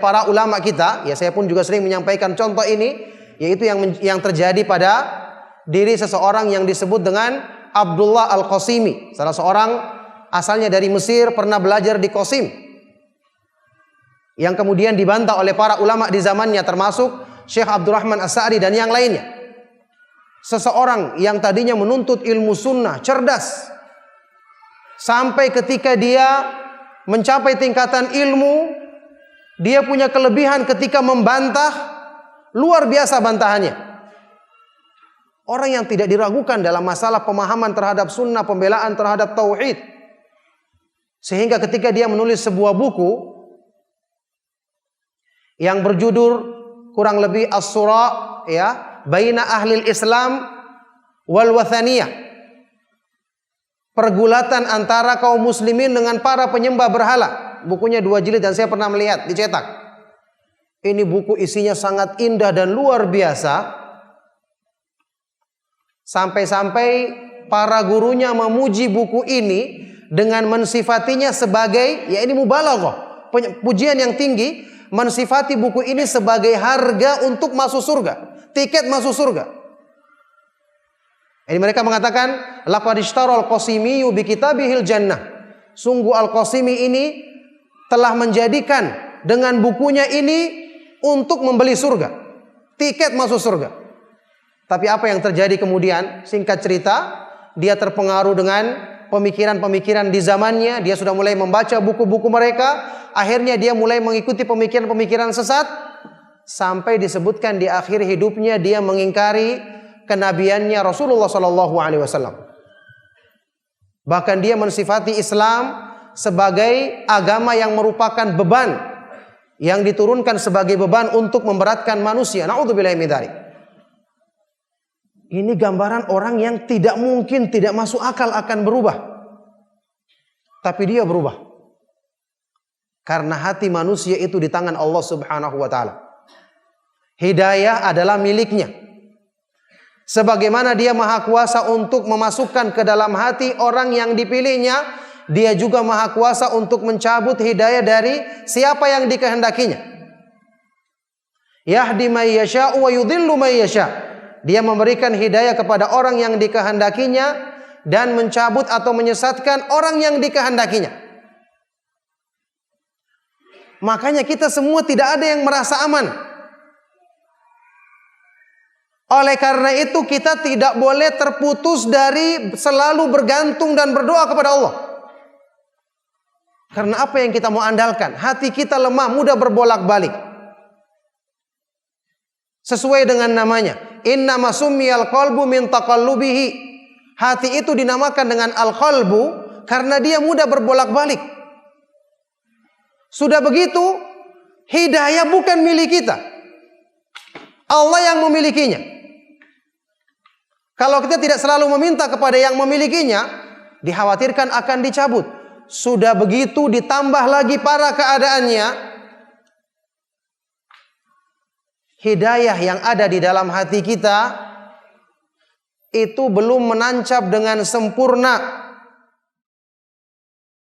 para ulama kita, ya saya pun juga sering menyampaikan contoh ini, yaitu yang terjadi pada diri seseorang yang disebut dengan Abdullah Al-Qasimi, salah seorang asalnya dari Mesir, pernah belajar di Qasim, yang kemudian dibantah oleh para ulama di zamannya, termasuk Syekh Abdurrahman As-Sa'di dan yang lainnya. Seseorang yang tadinya menuntut ilmu sunnah, cerdas, sampai ketika dia mencapai tingkatan ilmu, dia punya kelebihan ketika membantah, luar biasa bantahannya. Orang yang tidak diragukan dalam masalah pemahaman terhadap sunnah, pembelaan terhadap tauhid. Sehingga ketika dia menulis sebuah buku yang berjudul kurang lebih As-Sura, ya, Baina Ahlil Islam wal Wathaniyah, pergulatan antara kaum muslimin dengan para penyembah berhala. Bukunya 2 jilid dan saya pernah melihat dicetak. Ini buku isinya sangat indah dan luar biasa. Sampai-sampai para gurunya memuji buku ini dengan mensifatinya sebagai, ya ini mubalaghah, pujian yang tinggi, mensifati buku ini sebagai harga untuk masuk surga, tiket masuk surga. Ini mereka mengatakan, laqad ishtara al-Qasimi bi kitabihil jannah. Sungguh Al-Qasimi ini telah menjadikan dengan bukunya ini untuk membeli surga, tiket masuk surga. Tapi apa yang terjadi kemudian? Singkat cerita, dia terpengaruh dengan pemikiran-pemikiran di zamannya. Dia sudah mulai membaca buku-buku mereka. Akhirnya dia mulai mengikuti pemikiran-pemikiran sesat, sampai disebutkan di akhir hidupnya dia mengingkari kenabiannya Rasulullah SAW. Bahkan dia mensifati Islam sebagai agama yang merupakan beban, yang diturunkan sebagai beban untuk memberatkan manusia. Na'udzubillahi min dzalik. Ini gambaran orang yang tidak mungkin, tidak masuk akal akan berubah. Tapi dia berubah. Karena hati manusia itu di tangan Allah Subhanahu wa taala. Hidayah adalah miliknya. Sebagaimana dia maha kuasa untuk memasukkan ke dalam hati orang yang dipilihnya, dia juga maha kuasa untuk mencabut hidayah dari siapa yang dikehendakinya. Yahdi may yasha'u wa yudhillu may yasha'. Dia memberikan hidayah kepada orang yang dikehendakinya dan mencabut atau menyesatkan orang yang dikehendakinya. Makanya kita semua tidak ada yang merasa aman. Oleh karena itu kita tidak boleh terputus dari selalu bergantung dan berdoa kepada Allah. Karena apa yang kita mau andalkan? Hati kita lemah, mudah berbolak-balik. Sesuai dengan namanya, innama summiyal qalbu min taqallubihi. Hati itu dinamakan dengan al-qalbu karena dia mudah berbolak-balik. Sudah begitu, hidayah bukan milik kita. Allah yang memilikinya. Kalau kita tidak selalu meminta kepada yang memilikinya, dikhawatirkan akan dicabut. Sudah begitu ditambah lagi para keadaannya, hidayah yang ada di dalam hati kita itu belum menancap dengan sempurna